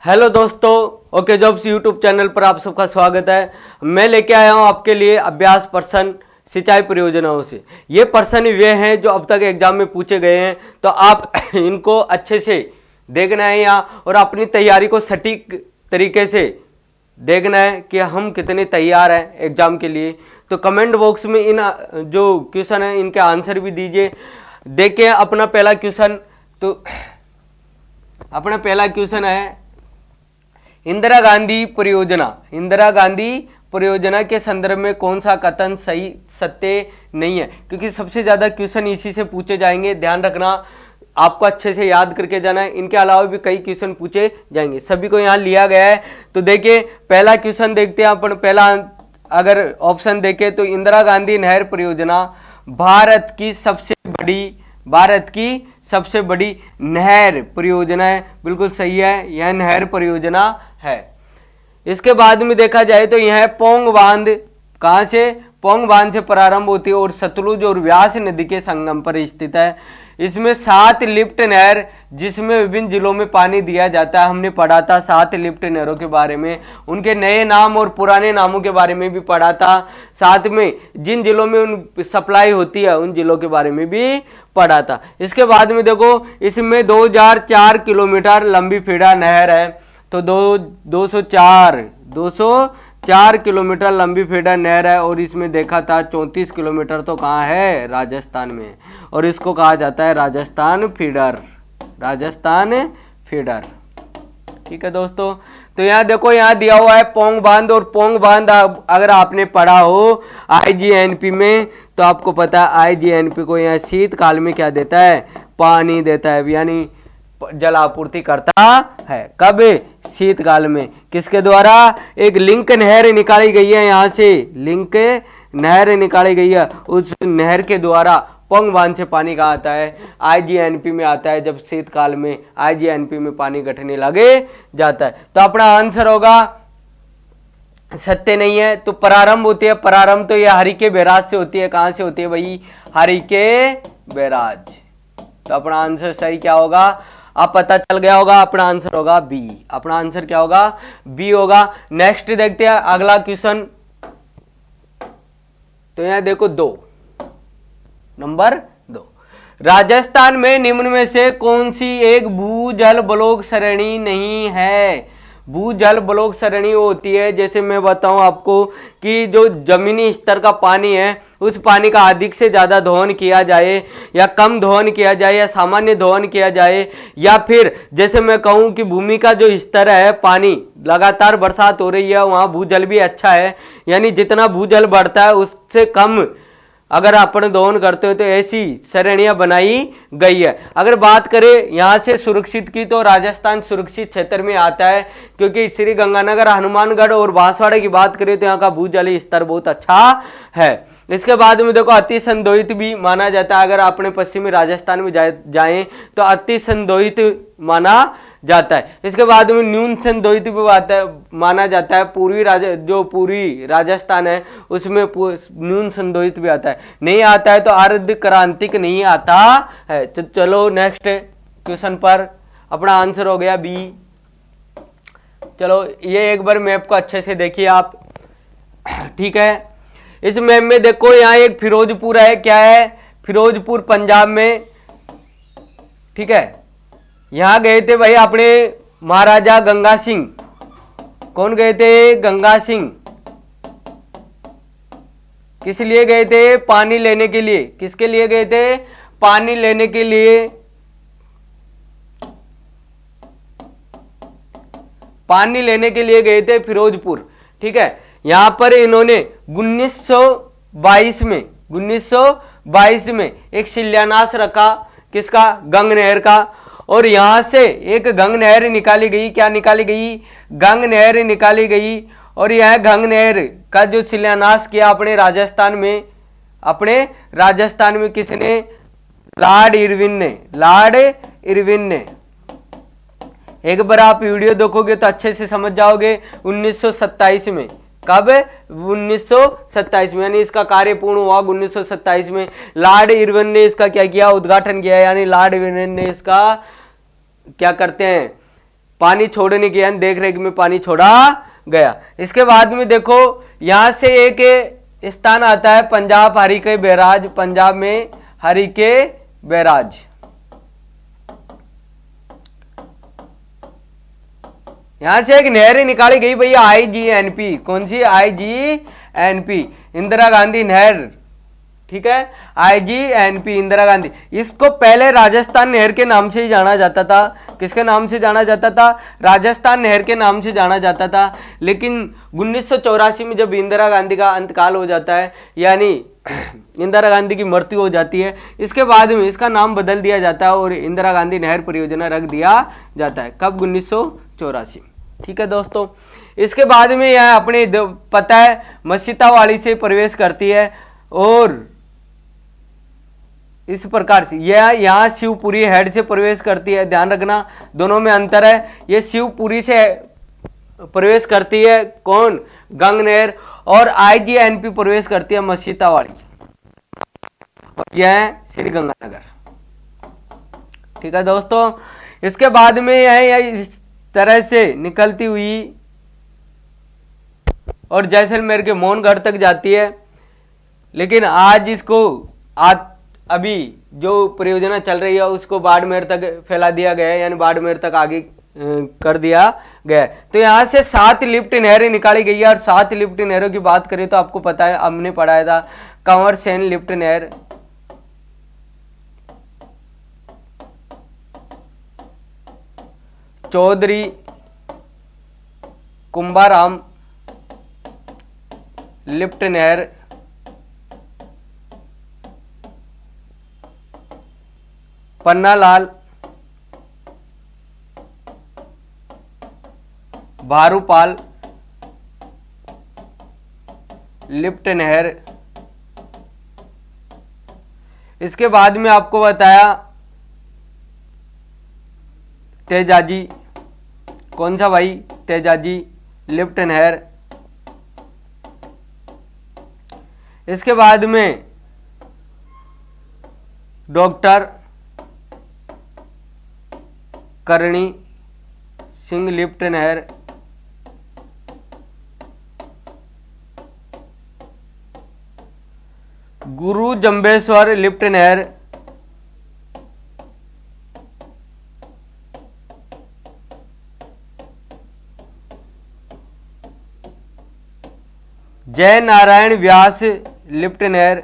Hello दोस्तों, okay jobs YouTube channel पर आप सबका स्वागत है। मैं लेके आया हूं आपके लिए अभ्यास प्रश्न सिंचाई परियोजनाओं से। ये प्रश्न वे हैं जो अब तक एग्जाम में पूछे गए हैं, तो आप इनको अच्छे से देखना है यहाँ और अपनी तैयारी को सटीक तरीके से देखना है कि हम कितने तैयार हैं एग्जाम के लिए। तो कमेंट बॉक्स में इन जो क्वेश्चन है इनके आंसर भी दीजिए। देखिए अपना पहला क्वेश्चन, तो अपना पहला क्वेश्चन है इंदिरा गांधी परियोजना के संदर्भ में कौन सा कथन सही सत्य नहीं है, क्योंकि सबसे ज़्यादा क्वेश्चन इसी से पूछे जाएंगे। ध्यान रखना, आपको अच्छे से याद करके जाना है। इनके अलावा भी कई क्वेश्चन पूछे जाएंगे, सभी को यहाँ लिया गया है। तो देखिए पहला क्वेश्चन देखते हैं अपन। पहला अगर ऑप्शन देखें तो इंदिरा गांधी नहर परियोजना भारत की सबसे बड़ी नहर परियोजना है। बिल्कुल सही है, यह नहर परियोजना है। इसके बाद में देखा जाए तो यह पोंग बांध कहाँ से, पोंग बांध से प्रारंभ होती है और सतलुज और व्यास नदी के संगम पर स्थित है। इसमें 7 लिफ्ट नहर जिसमें विभिन्न जिलों में पानी दिया जाता है। हमने पढ़ा था 7 लिफ्ट नहरों के बारे में, उनके नए नाम और पुराने नामों के बारे में भी पढ़ा था। साथ में जिन जिलों में उन सप्लाई होती है उन जिलों के बारे में भी पढ़ा था। इसके बाद में देखो इसमें 2004 किलोमीटर लंबी फीडर नहर है। तो 204 किलोमीटर लंबी फीडर नहर है और इसमें देखा था 34 किलोमीटर तो कहाँ है, राजस्थान में, और इसको कहा जाता है राजस्थान फीडर। ठीक है दोस्तों, तो यहाँ देखो यहाँ दिया हुआ है पोंग बांध, और पोंग बांध अगर आपने पढ़ा हो आईजीएनपी में तो आपको पता है आईजीएनपी को यहाँ शीतकाल में क्या देता है, पानी देता है, यानी जल आपूर्ति करता है। कब, शीतकाल में। किसके द्वारा, एक लिंक नहर निकाली गई है, यहाँ से लिंक नहर निकाली गई है, उस नहर के द्वारा पोंग बांध से पानी कहाँ आता है, आईजीएनपी में आता है। जब शीतकाल में आईजीएनपी में पानी घटने लगे जाता है। तो अपना आंसर होगा सत्य नहीं है। तो प्रारंभ होती है, प्रारंभ तो यह हरिके बैराज से होती है। कहाँ से होती है भाई, हरिके बैराज। तो अपना आंसर सही क्या होगा, अब पता चल गया होगा, अपना आंसर होगा बी। अपना आंसर क्या होगा, बी होगा। नेक्स्ट देखते हैं अगला क्वेश्चन। तो यहां देखो नंबर 2, राजस्थान में निम्न में से कौन सी एक भूजल ब्लॉक श्रेणी नहीं है। भूजल ब्लॉक श्रेणी होती है, जैसे मैं बताऊं आपको कि जो जमीनी स्तर का पानी है उस पानी का अधिक से ज़्यादा दोहन किया जाए या कम दोहन किया जाए या सामान्य दोहन किया जाए, या फिर जैसे मैं कहूं कि भूमि का जो स्तर है, पानी लगातार बरसात हो रही है, वहाँ भूजल भी अच्छा है, यानी जितना भूजल बढ़ता है उससे कम अगर अपन दोहन करते हो, तो ऐसी श्रेणियां बनाई गई है। अगर बात करें यहाँ से सुरक्षित की, तो राजस्थान सुरक्षित क्षेत्र में आता है, क्योंकि श्री गंगानगर, हनुमानगढ़ और बांसवाड़ा की बात करें तो यहाँ का भूजलीय स्तर बहुत अच्छा है। इसके बाद में देखो अति संदोहित भी माना जाता है। अगर अपने पश्चिमी राजस्थान में जाएं तो अति संदोहित माना जाता है। इसके बाद में न्यून संदोहित भी माना जाता है। पूर्वी राजस्थान है उसमें न्यून संदोहित भी आता है। नहीं आता है तो अर्ध क्रांतिक नहीं आता है। चलो नेक्स्ट क्वेश्चन पर, अपना आंसर हो गया बी। चलो ये एक बार मैप को अच्छे से देखिए आप, ठीक है। इस मैप में देखो यहाँ एक फिरोजपुर है, क्या है, फिरोजपुर पंजाब में, ठीक है। यहां गए थे भाई अपने महाराजा गंगा सिंह। कौन गए थे, गंगा सिंह। किस लिए गए थे, पानी लेने के लिए। किसके लिए गए थे, पानी लेने के लिए। पानी लेने के लिए गए थे फिरोजपुर, ठीक है। यहां पर इन्होंने 1922 में एक शिलान्यास रखा, किसका, गंग नहर का। और यहां से एक गंग नहर निकाली गई। क्या निकाली गई, गंग नहर निकाली गई। और यह गंग नहर का जो शिलान्यास किया अपने राजस्थान में किसने, लॉर्ड इरविन ने। एक बार आप वीडियो देखोगे तो अच्छे से समझ जाओगे। 1927 में, कब, 1927 में, यानी इसका कार्य पूर्ण हुआ 1927 में। लॉर्ड इरविन ने इसका क्या किया, उद्घाटन किया, यानी लॉर्ड इरविन ने इसका क्या करते हैं, पानी छोड़ने की यानी देख रेख में पानी छोड़ा गया। इसके बाद में देखो यहां से एक स्थान आता है पंजाब हरिके बैराज, पंजाब में हरिके बैराज। यहां से एक नहर निकाली गई भैया IGNP, कौन सी IGNP, इंदिरा गांधी नहर, ठीक है, IGNP इंदिरा गांधी। इसको पहले राजस्थान नहर के नाम से ही जाना जाता था। किसके नाम से जाना जाता था? राजस्थान नहर के नाम से जाना जाता था। लेकिन 1984 में जब इंदिरा गांधी का अंतकाल हो जाता है, यानी इंदिरा गांधी की मृत्यु हो जाती है, इसके बाद में इसका नाम बदल दिया जाता है और इंदिरा गांधी नहर परियोजना रख दिया जाता है। कब? 1984। ठीक है दोस्तों। इसके बाद में यह अपने पता है मसीतावाड़ी से प्रवेश करती है और इस प्रकार से यह यहाँ शिवपुरी हेड से प्रवेश करती है। ध्यान रखना दोनों में अंतर है। यह शिवपुरी से प्रवेश करती है कौन? गंग नहर, और IGNP प्रवेश करती है मसीतावाड़ी, और यह श्री गंगानगर। ठीक है दोस्तों। इसके बाद में यह इस तरह से निकलती हुई और जैसलमेर के मोहनगढ़ तक जाती है। लेकिन आज इसको अभी जो परियोजना चल रही है उसको बाड़मेर तक फैला दिया गया है, यानी बाड़मेर तक आगे कर दिया गया है। तो यहाँ से 7 लिफ्ट नहरें निकाली गई है, और 7 लिफ्ट नहरों की बात करें तो आपको पता है, हमने पढ़ाया था कंवर सेन लिफ्ट नहर, चौधरी कुंभाराम लिफ्ट नहर, पन्नालाल भारूपाल लिफ्ट नहर। इसके बाद में आपको बताया तेजाजी, कौन सा भाई? तेजाजी लिफ्ट नहर। इसके बाद में डॉक्टर करणी सिंह लिफ्ट नहर। गुरु जंबेश्वर लिफ्ट नहर। जय नारायण व्यास लिफ्ट नहर।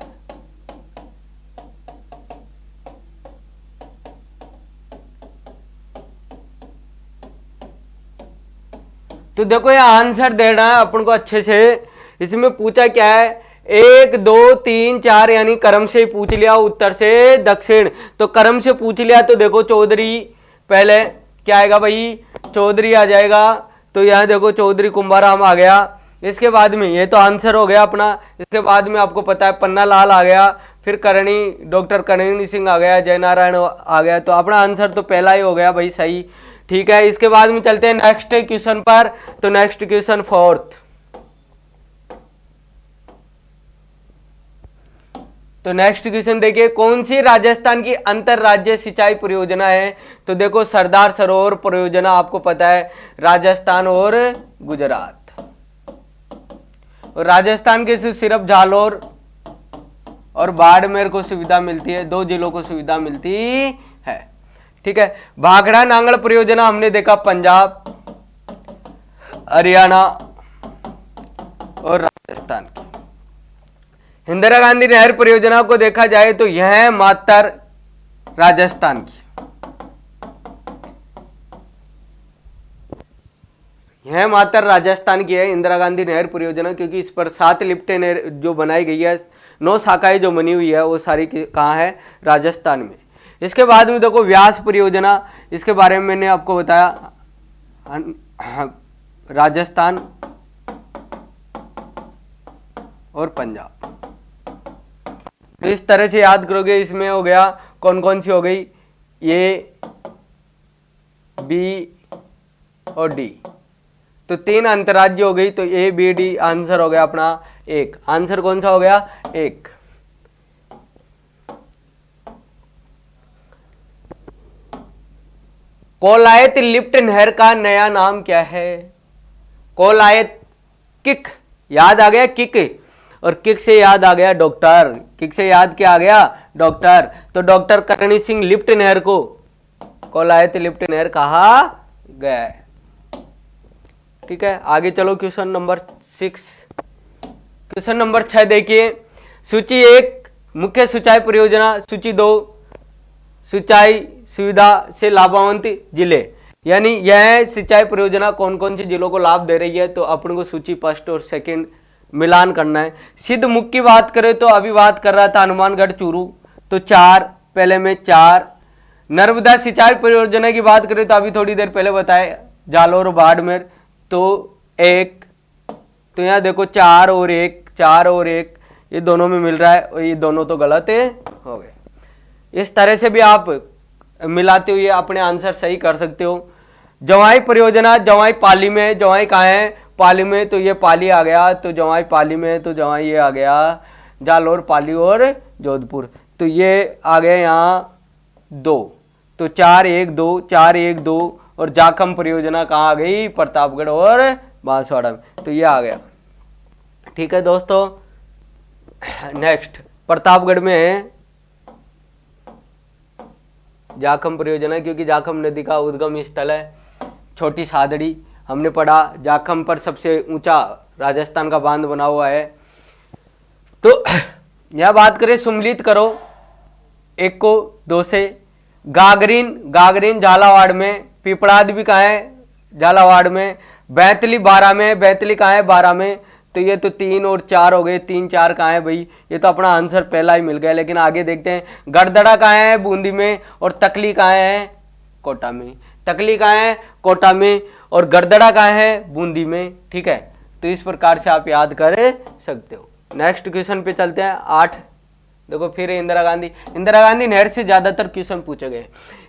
तो देखो ये आंसर देना है अपन को अच्छे से। इसमें पूछा क्या है? 1 2 3 4 यानी क्रम से पूछ लिया, उत्तर से दक्षिण। तो क्रम से पूछ लिया तो देखो चौधरी पहले क्या आएगा भाई? चौधरी आ जाएगा। तो यहाँ देखो चौधरी कुंभाराम आ गया। इसके बाद में ये तो आंसर हो गया अपना। इसके बाद में आपको पता है पन्नालाल आ गया, फिर करणी डॉक्टर करणी सिंह आ गया, जय नारायण आ गया। तो अपना आंसर तो पहला ही हो गया भाई सही। ठीक है। इसके बाद में चलते हैं नेक्स्ट क्वेश्चन पर। तो नेक्स्ट क्वेश्चन 4th। तो नेक्स्ट क्वेश्चन देखिए, कौन सी राजस्थान की अंतरराज्य सिंचाई परियोजना है? तो देखो सरदार सरोवर परियोजना आपको पता है राजस्थान और गुजरात। और राजस्थान के सिर्फ जालोर और बाड़मेर को सुविधा मिलती है, 2 जिलों को सुविधा मिलती है। ठीक है। भाखड़ा नांगल परियोजना हमने देखा पंजाब, हरियाणा और राजस्थान की। इंदिरा गांधी नहर परियोजना को देखा जाए तो यह मात्र राजस्थान की, यह मात्र राजस्थान की है इंदिरा गांधी नहर परियोजना, क्योंकि इस पर 7 लिफ्ट नहर जो बनाई गई है, 9 शाखाएं जो बनी हुई है वो सारी कहाँ है? राजस्थान में। इसके बाद में देखो व्यास परियोजना, इसके बारे में मैंने आपको बताया राजस्थान और पंजाब। तो इस तरह से याद करोगे। इसमें हो गया कौन कौन सी हो गई? ए, बी और डी। तो 3 अंतरराज्य हो गई। तो ए बी डी आंसर हो गया अपना 1। आंसर कौन सा हो गया? 1। कोलायत लिफ्ट नहर का नया नाम क्या है? कोलायत, किक याद आ गया, किक, और किक से याद आ गया डॉक्टर, किक से याद क्या आ गया? डॉक्टर। तो डॉक्टर करणी सिंह लिफ्ट नहर को कोलायत लिफ्ट नहर कहा गया है। ठीक है, आगे चलो क्वेश्चन नंबर 6। क्वेश्चन नंबर 6 देखिए, सूची 1 मुख्य सिंचाई परियोजना, सूची 2 सिंचाई सुविधा से लाभान्वित जिले, यानी यह सिंचाई परियोजना कौन कौन से जिलों को लाभ दे रही है, तो अपन को सूची फर्स्ट और सेकंड मिलान करना है। सिद्ध मुख की बात करें तो अभी बात कर रहा था हनुमानगढ़ चूरू, तो 4 पहले में 4। नर्मदा सिंचाई परियोजना की बात करें तो अभी थोड़ी देर पहले बताए जालोर बाड़मेर, तो 1। तो यहाँ देखो 4 और 1, 4 और 1 ये दोनों में मिल रहा है, और ये दोनों तो गलत है हो गए। इस तरह से भी आप मिलाते हुए अपने आंसर सही कर सकते हो। जवाई परियोजना जवाई पाली में, जवाई कहाँ है? पाली में, तो ये पाली आ गया, तो जवाई पाली में, तो जवाई ये आ गया जालोर, पाली और जोधपुर, तो ये आ गए यहाँ 2, तो 4 1 2, 4 1 2, और जाखम परियोजना कहाँ आ गई? प्रतापगढ़ और बांसवाड़ा में, तो ये आ गया। ठीक है दोस्तों, नेक्स्ट प्रतापगढ़ में जाखम परियोजना, क्योंकि जाखम नदी का उद्गम स्थल है। छोटी सादड़ी हमने पढ़ा, जाखम पर सबसे ऊंचा राजस्थान का बांध बना हुआ है। तो यह बात करें सुमलित करो 1 को 2 से, गागरीन, गागरीन झालावाड़ में, पिपड़ाद भी कहाँ है? झालावाड़ में, बैतली 12 में, बैतली कहाँ है? 12 में, तो ये तो 3 और 4 हो गए, 3 4 कहाँ है भाई? ये तो अपना आंसर पहला ही मिल गया। लेकिन आगे देखते हैं, गड़दड़ा कहाँ है? बूंदी में, और तकली कहाँ है? कोटा में। तकली कहाँ है? कोटा में, और गड़दड़ा कहाँ है? बूंदी में। ठीक है, तो इस प्रकार से आप याद कर सकते हो। नेक्स्ट क्वेश्चन पे चलते हैं 8। देखो फिर इंदिरा गांधी नहर से ज्यादातर क्वेश्चन पूछे गए।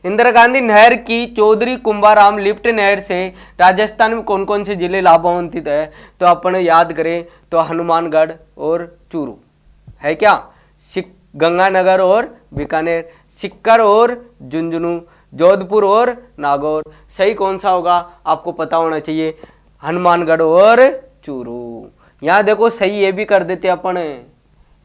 इंदिरा गांधी नहर की चौधरी कुंभाराम लिफ्ट नहर से राजस्थान में कौन कौन से जिले लाभान्वित है? तो अपन याद करें तो हनुमानगढ़ और चूरू है क्या, गंगानगर और बीकानेर, सिक्कर और झुंझुनू, जोधपुर और नागौर। सही कौन सा होगा आपको पता होना चाहिए, हनुमानगढ़ और चूरू। यहाँ देखो सही ये भी कर देते अपन,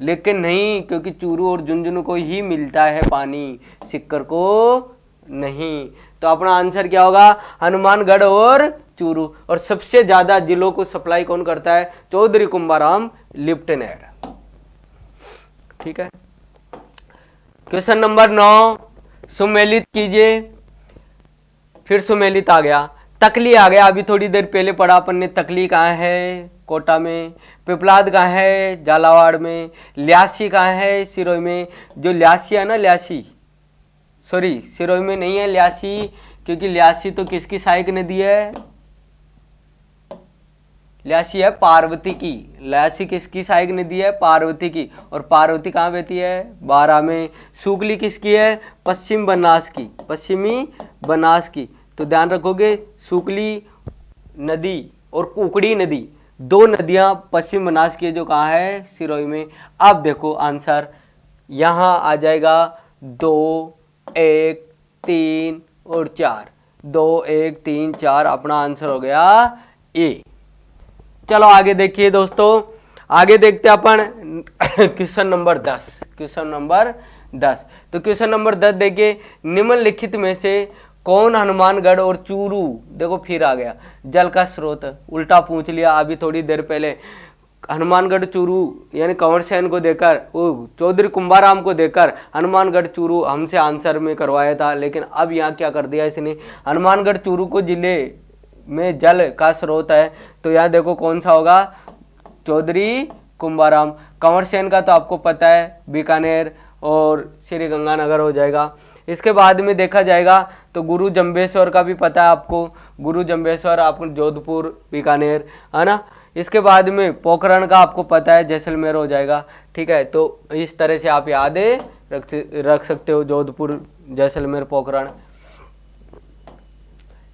लेकिन नहीं, क्योंकि चूरू और झुंझुनू को ही मिलता है पानी, सिक्कर को नहीं। तो अपना आंसर क्या होगा? हनुमानगढ़ और चूरू। और सबसे ज्यादा जिलों को सप्लाई कौन करता है? चौधरी कुंभाराम लिफ्ट नहर। ठीक है, क्वेश्चन नंबर 9 सुमेलित कीजिए। फिर सुमेलित आ गया, तकली आ गया, अभी थोड़ी देर पहले पढ़ा अपन ने। तकली कहाँ है? कोटा में। पिपलाद कहाँ है? झालावाड़ में। ल्यासी कहाँ है? सिरोही में। जो ल्यासी है ना, ल्यासी, सॉरी सिरोही में नहीं है ल्यासी, क्योंकि ल्यासी तो किसकी सहायक नदी है? ल्यासी है पार्वती की। ल्यासी किसकी सहायक नदी है? पार्वती की। और पार्वती कहाँ बहती है? बारा में। सुगली किसकी है? पश्चिम बनास की, पश्चिमी बनास की। तो ध्यान रखोगे, सुगली नदी और कुकड़ी नदी, 2 नदियां पश्चिम बनास की, जो कहाँ है? सिरोही में। अब देखो आंसर यहाँ आ जाएगा 2 1 3 और 4, 2 1 3 4, अपना आंसर हो गया ए। चलो आगे देखिए दोस्तों, आगे देखते हैं अपन क्वेश्चन नंबर 10। क्वेश्चन नंबर 10, तो क्वेश्चन नंबर 10 देखिए, निम्नलिखित में से कौन हनुमानगढ़ और चूरू, देखो फिर आ गया जल का स्रोत, उल्टा पूछ लिया। अभी थोड़ी देर पहले हनुमानगढ़ चूरू यानी कंवर सेन को देकर, चौधरी कुंभाराम को देकर हनुमानगढ़ चूरू हमसे आंसर में करवाया था। लेकिन अब यहाँ क्या कर दिया इसने, हनुमानगढ़ चूरू को जिले में जल का स्रोत है, तो यहाँ देखो कौन सा होगा? चौधरी कुंभाराम। कंवर सेन का तो आपको पता है बीकानेर और श्री गंगानगर हो जाएगा। इसके बाद में देखा जाएगा तो गुरु जंबेश्वर का भी पता है आपको, गुरु जंबेश्वर आपको जोधपुर बीकानेर है ना। इसके बाद में पोखरण का आपको पता है जैसलमेर हो जाएगा। ठीक है, तो इस तरह से आप याद रख सकते हो, जोधपुर जैसलमेर पोखरण।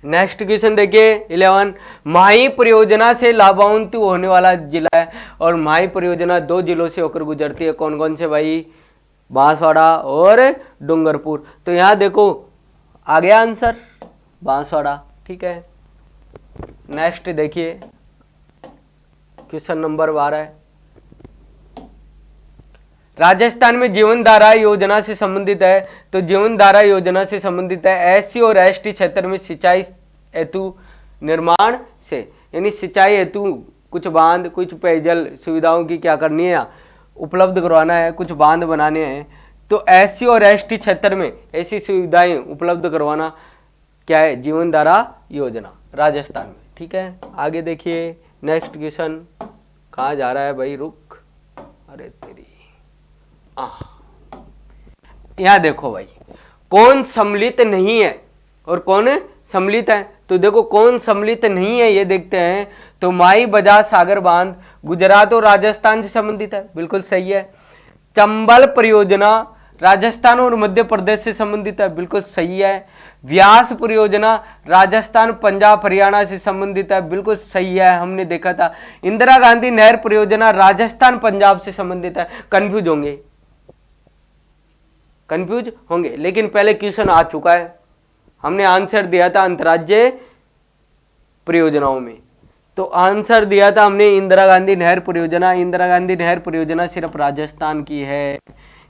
नेक्स्ट क्वेश्चन देखिए 11, माही परियोजना से लाभान्वित होने वाला जिला है, और माही परियोजना 2 जिलों से होकर गुजरती है। कौन कौन से भाई? बांसवाड़ा और डूंगरपुर। तो यहाँ देखो आ गया आंसर, बांसवाड़ा, ठीक है। नेक्स्ट देखिए क्वेश्चन नंबर 12, राजस्थान में जीवन धारा योजना से संबंधित है। तो जीवन धारा योजना से संबंधित है एससी और एसटी क्षेत्र में सिंचाई हेतु निर्माण से, यानी सिंचाई हेतु कुछ बांध, कुछ पेयजल सुविधाओं की क्या करनी है, उपलब्ध करवाना है, कुछ बांध बनाने हैं। तो एससी और एसटी क्षेत्र में ऐसी सुविधाएं उपलब्ध करवाना क्या है, जीवन धारा योजना राजस्थान में, ठीक है। आगे देखिए नेक्स्ट क्वेश्चन, कहाँ जा रहा है भाई, रुक, अरे तेरी, यहां देखो भाई, कौन सम्मिलित नहीं है और कौन सम्मिलित है। तो देखो कौन सम्मिलित नहीं है ये देखते हैं। तो माई बजाज सागर बांध गुजरात और राजस्थान से संबंधित है, बिल्कुल सही है। चंबल परियोजना राजस्थान और मध्य प्रदेश से संबंधित है, बिल्कुल सही है। व्यास परियोजना राजस्थान पंजाब हरियाणा से संबंधित है, बिल्कुल सही है, हमने देखा था। इंदिरा गांधी नहर परियोजना राजस्थान पंजाब से संबंधित है। कंफ्यूज होंगे, लेकिन पहले क्वेश्चन आ चुका है, हमने आंसर दिया था अंतर्राज्यीय परियोजनाओं में। तो आंसर दिया था हमने इंदिरा गांधी नहर परियोजना। इंदिरा गांधी नहर परियोजना सिर्फ राजस्थान की है।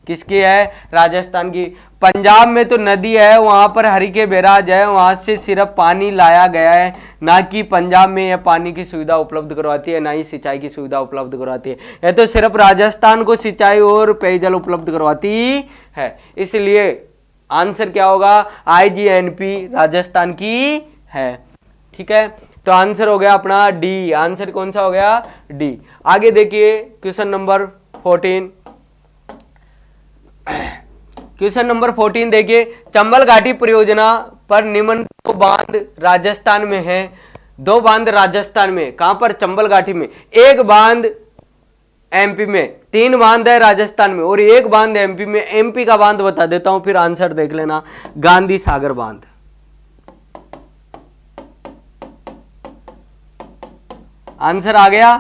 किसकी है, राजस्थान की। पंजाब में तो नदी है, वहां पर हरिके बैराज है, वहां से सिर्फ पानी लाया गया है, ना कि पंजाब में यह पानी की सुविधा उपलब्ध करवाती है, ना ही सिंचाई की सुविधा उपलब्ध करवाती है। यह तो सिर्फ राजस्थान को सिंचाई और पेयजल उपलब्ध करवाती है। इसलिए आंसर क्या होगा, आईजीएनपी राजस्थान की है, ठीक है। तो आंसर हो गया अपना डी। आंसर कौन सा हो गया, डी। आगे देखिए क्वेश्चन नंबर 14। क्वेश्चन नंबर 14 देखिए, चंबल घाटी परियोजना पर निम्न दो बांध राजस्थान में है। दो बांध राजस्थान में, कहां पर, चंबल घाटी में। एक बांध एमपी में, 3 बांध है राजस्थान में और एक बांध एमपी में। एमपी का बांध बता देता हूं, फिर आंसर देख लेना। गांधी सागर बांध, आंसर आ गया।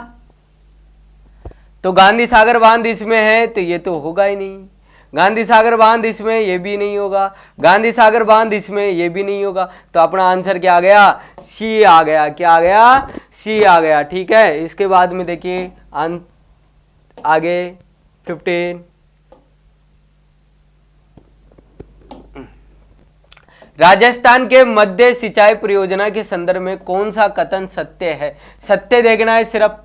तो गांधी सागर बांध इसमें है, तो ये तो होगा ही नहीं। गांधी सागर बांध इसमें, ये भी नहीं होगा। गांधी सागर बांध इसमें, ये भी नहीं होगा। तो अपना आंसर क्या आ गया, सी आ गया। क्या आ गया, सी आ गया, ठीक है। इसके बाद में देखिए आगे 15, राजस्थान के मध्य सिंचाई परियोजना के संदर्भ में कौन सा कथन सत्य है। सत्य देखना है, सिर्फ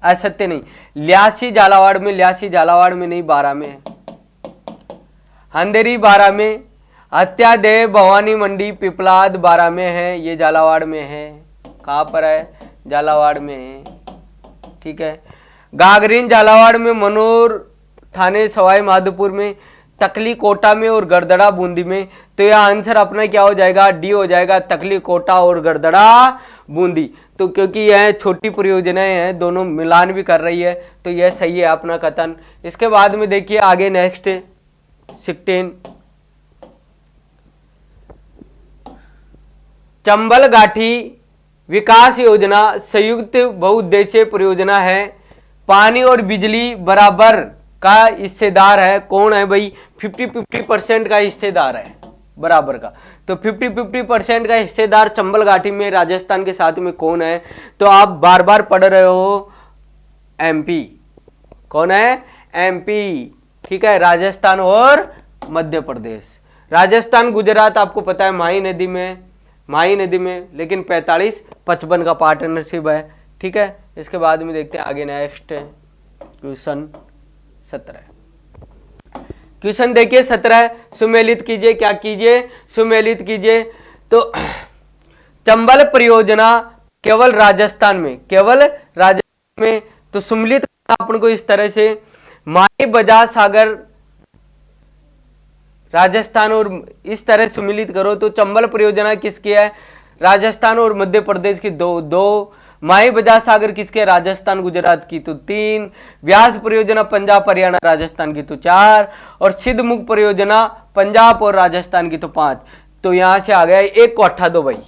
असत्य नहीं। ल्यासी झालावाड़ में, ल्यासी झालावाड़ में नहीं, 12 में है। अंधेरी 12 में, हत्यादेव भवानी मंडी पिपलाद 12 में है, ये झालावाड़ में है। कहाँ पर है, झालावाड़ में है, ठीक है। गागरीन झालावाड़ में, मनोर थाने सवाई माधोपुर में, तकली कोटा में और गरदड़ा बूंदी में। तो यह आंसर अपना क्या हो जाएगा, डी हो जाएगा, तकली कोटा और गरदड़ा बूंदी। तो क्योंकि यह छोटी परियोजनाएं हैं, दोनों मिलान भी कर रही है, तो यह सही है अपना कथन। इसके बाद में देखिए आगे नेक्स्ट 16, चंबल घाटी विकास योजना संयुक्त बहुउद्देशीय परियोजना है। पानी और बिजली बराबर का हिस्सेदार है। कौन है भाई, 50-50% का हिस्सेदार है, बराबर का। तो 50-50% का हिस्सेदार चंबल घाटी में राजस्थान के साथ में कौन है। तो आप बार बार पढ़ रहे हो, एमपी। कौन है, एमपी, ठीक है। राजस्थान और मध्य प्रदेश। राजस्थान गुजरात आपको पता है माही नदी में, लेकिन 45-55 का पार्टनरशिप है, ठीक है। इसके बाद में देखते हैं आगे नेक्स्ट क्वेश्चन 17। क्वेश्चन देखिए 17, सुमेलित कीजिए। क्या कीजिए, सुमेलित कीजिए। तो चंबल परियोजना केवल राजस्थान में, केवल राजस्थान में। तो सुमेलित अपन को इस तरह से, माई बजाज सागर राजस्थान, और इस तरह सुमेलित करो। तो चंबल परियोजना किसकी है, राजस्थान और मध्य प्रदेश की, दो। माई बजाज सागर किसके, राजस्थान गुजरात की, तो 3। व्यास परियोजना पंजाब हरियाणा राजस्थान की, तो 4। और सिद्धमुख परियोजना पंजाब और राजस्थान की, तो 5। तो यहां से आ गया, एक को 8 दो भाई,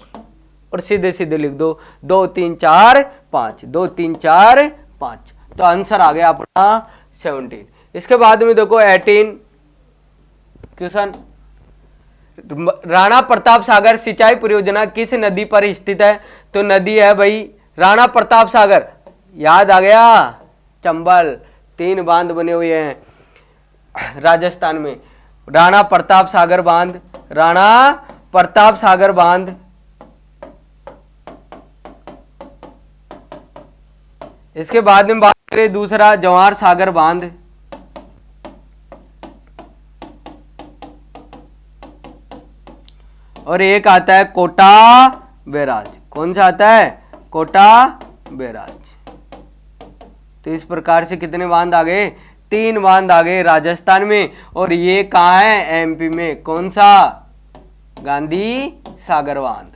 और सीधे सीधे लिख दो, 2 3 4 5, 2 3 4 5। तो आंसर आ गया अपना 17। इसके बाद में देखो 18 क्वेश्चन, राणा प्रताप सागर सिंचाई परियोजना किस नदी पर स्थित है? तो नदी है भाई राणा प्रताप सागर, याद आ गया, चंबल। 3 बांध बने हुए हैं राजस्थान में, राणा प्रताप सागर बांध, राणा प्रताप सागर बांध। इसके बाद में बात करें दूसरा जवाहर सागर बांध, और एक आता है कोटा बैराज। कौन सा आता है? कोटा बैराज। तो इस प्रकार से कितने बांध आ गए? 3 बांध आ गए राजस्थान में, और ये कहाँ है? एमपी में। कौन सा? गांधी सागर बांध।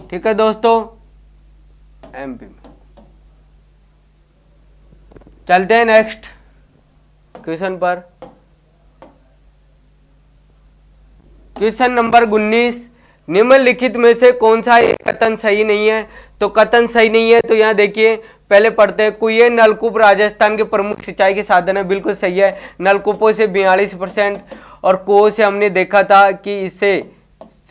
ठीक है दोस्तों, एमपी में। चलते हैं नेक्स्ट क्वेश्चन पर। क्वेश्चन नंबर 19, निम्नलिखित में से कौन सा एक कथन सही नहीं है? तो कथन सही नहीं है तो यहां देखिए, पहले पढ़ते हैं। कुएं नलकूप राजस्थान के प्रमुख सिंचाई के साधन है, बिल्कुल सही है। नलकूपों से 42% और कुओं से हमने देखा था कि इससे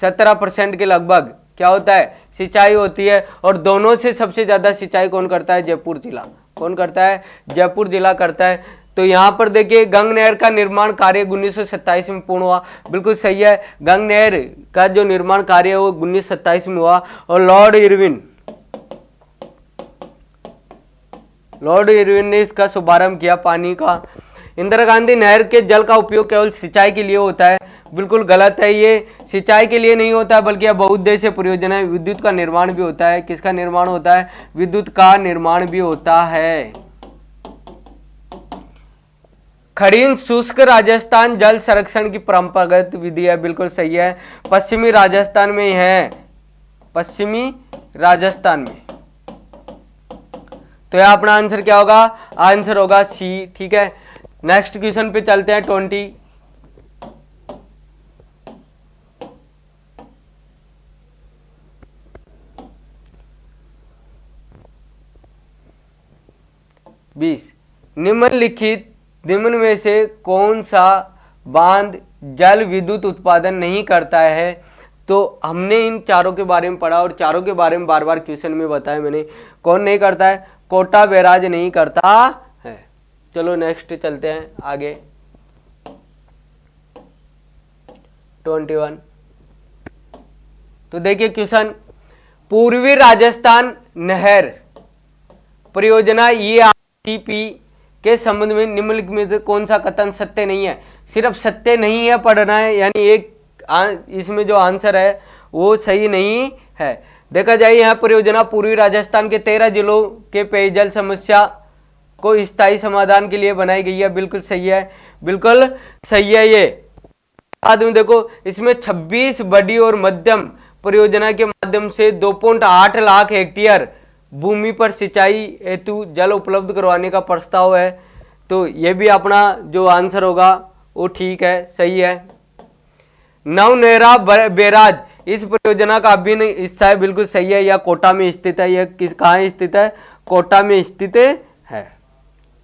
17% के लगभग क्या होता है? सिंचाई होती है। और दोनों से सबसे ज्यादा सिंचाई कौन करता है? जयपुर जिला। कौन करता है? जयपुर जिला करता है। तो यहाँ पर देखिए, गंग नहर का निर्माण कार्य 1927 में पूर्ण हुआ, बिल्कुल सही है। गंग नहर का जो निर्माण कार्य है वो 1927 में हुआ। और लॉर्ड इरविन ने इसका शुभारंभ किया पानी का। इंदिरा गांधी नहर के जल का उपयोग केवल सिंचाई के लिए होता है, बिल्कुल गलत है। ये सिंचाई के लिए नहीं होता है, बल्कि यह बहुउद्देश्य परियोजना है। विद्युत का निर्माण भी होता है। किसका निर्माण होता है? विद्युत का निर्माण भी होता है। खड़ीन शुष्क राजस्थान जल संरक्षण की परंपरागत विधि है, बिल्कुल सही है। पश्चिमी राजस्थान में है, पश्चिमी राजस्थान में। तो यह अपना आंसर क्या होगा? आंसर होगा सी। ठीक है, नेक्स्ट क्वेश्चन पे चलते हैं। 20, निम्न में से कौन सा बांध जल विद्युत उत्पादन नहीं करता है? तो हमने इन चारों के बारे में पढ़ा और चारों के बारे में बार बार क्वेश्चन में बताया मैंने। कौन नहीं करता है? कोटा बैराज नहीं करता है। चलो नेक्स्ट चलते हैं आगे। 21, तो देखिए क्वेश्चन, पूर्वी राजस्थान नहर परियोजना ERTP के संबंध में निम्नलिखित में से कौन सा कथन सत्य नहीं है? सिर्फ सत्य नहीं है पढ़ना है, यानी एक इसमें जो आंसर है वो सही नहीं है। देखा जाए, यह परियोजना पूर्वी राजस्थान के 13 जिलों के पेयजल समस्या को स्थायी समाधान के लिए बनाई गई है, बिल्कुल सही है, बिल्कुल सही है। ये बाद में देखो, इसमें 26 बड़ी और मध्यम परियोजना के माध्यम से 2.8 लाख हेक्टेयर भूमि पर सिंचाई हेतु जल उपलब्ध करवाने का प्रस्ताव है। तो ये भी अपना जो आंसर होगा वो ठीक है, सही है। नवनेरा बैराज इस परियोजना का अभिन्न हिस्सा है, बिल्कुल सही है। यह कोटा में स्थित है। यह कहाँ स्थित है? कोटा में स्थित है।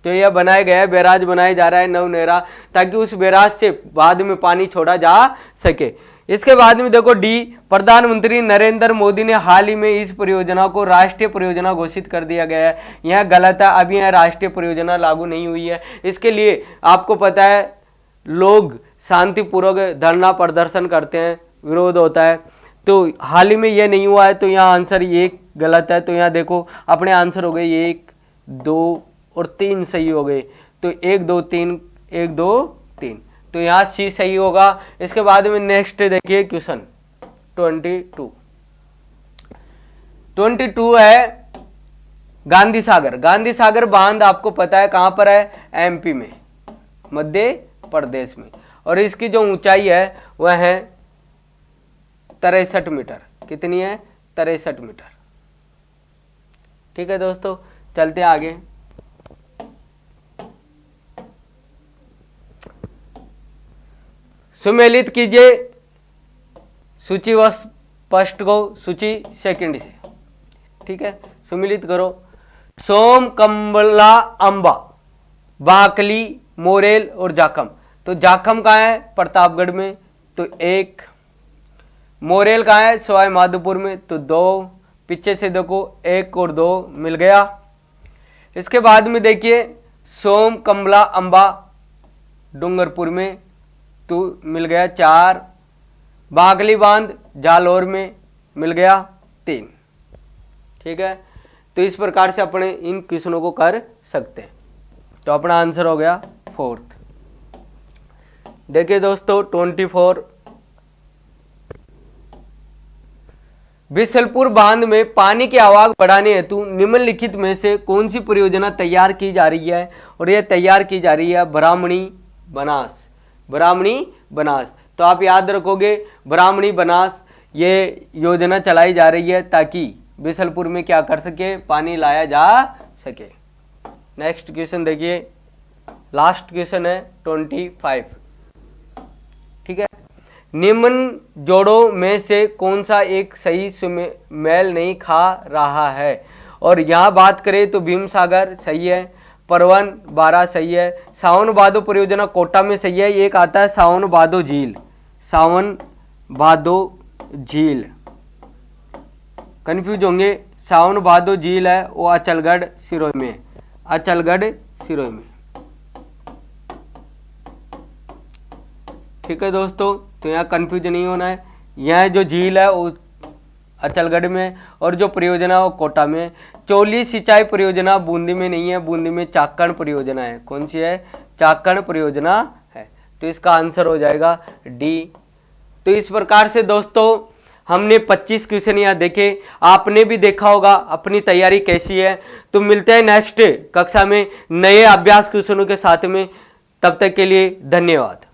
तो यह बनाया गया है, बैराज बनाया जा रहा है नवनेरा, ताकि उस बैराज से बाद में पानी छोड़ा जा सके। इसके बाद में देखो डी, प्रधानमंत्री नरेंद्र मोदी ने हाल ही में इस परियोजना को राष्ट्रीय परियोजना घोषित कर दिया गया है। यह गलत है, अभी यह राष्ट्रीय परियोजना लागू नहीं हुई है। इसके लिए आपको पता है लोग शांतिपूर्वक धरना प्रदर्शन करते हैं, विरोध होता है। तो हाल ही में यह नहीं हुआ है, तो यहाँ आंसर ये गलत है। तो यहाँ देखो अपने आंसर हो गए 1, 2 और 3 सही हो गए। तो 1, 2, 3, 1, 2, 3, तो यहाँ सी सही होगा। इसके बाद में नेक्स्ट देखिए क्वेश्चन 22 है गांधी सागर। गांधी सागर बांध आपको पता है कहाँ पर है? एमपी में, मध्य प्रदेश में। और इसकी जो ऊंचाई है वह है 63 मीटर। कितनी है? 63 मीटर। ठीक है दोस्तों, चलते आगे। सुमेलित कीजिए सूची व स्पष्ट को सूची सेकंड से। ठीक है, सुमेलित करो। सोम, कंबला, अंबा, बाकली, मोरेल और जाखम। तो जाखम कहाँ है? प्रतापगढ़ में, तो 1। मोरेल कहाँ है? सवाई माधोपुर में, तो 2। पीछे से देखो 1 और 2 मिल गया। इसके बाद में देखिए सोम कमला अंबा डूंगरपुर में, तो मिल गया 4। बागली बांध जालौर में मिल गया 3। ठीक है, तो इस प्रकार से अपने इन क्वेश्चनों को कर सकते हैं। तो अपना आंसर हो गया 4th। देखिए दोस्तों 24, बिसलपुर बांध में पानी की आवक बढ़ाने हेतु निम्नलिखित में से कौन सी परियोजना तैयार की जा रही है? और यह तैयार की जा रही है ब्राह्मणी बनास। ब्राह्मणी बनास, तो आप याद रखोगे ब्राह्मणी बनास ये योजना चलाई जा रही है ताकि बिसलपुर में क्या कर सके, पानी लाया जा सके। नेक्स्ट क्वेश्चन देखिए, लास्ट क्वेश्चन है 25। ठीक है, निम्न जोड़ों में से कौन सा एक सही मेल नहीं खा रहा है? और यहाँ बात करें तो भीम सागर सही है, परवन 12 सही है, सावन भादो परियोजना कोटा में सही है। एक आता है सावन भादो झील, सावन भादो झील कंफ्यूज होंगे। सावन भादो झील है वो अचलगढ़ सिरोही में, अचलगढ़ सिरोही में। ठीक है दोस्तों, तो यहाँ कंफ्यूज नहीं होना है। यह जो झील है वो अचलगढ़ में और जो परियोजना वो कोटा में। 24 सिंचाई परियोजना बूंदी में नहीं है, बूंदी में चाकण परियोजना है। कौन सी है? चाकण परियोजना है। तो इसका आंसर हो जाएगा डी। तो इस प्रकार से दोस्तों हमने 25 क्वेश्चन यहाँ देखे, आपने भी देखा होगा अपनी तैयारी कैसी है। तो मिलते हैं नेक्स्ट कक्षा में नए अभ्यास क्वेश्चनों के साथ में, तब तक के लिए धन्यवाद।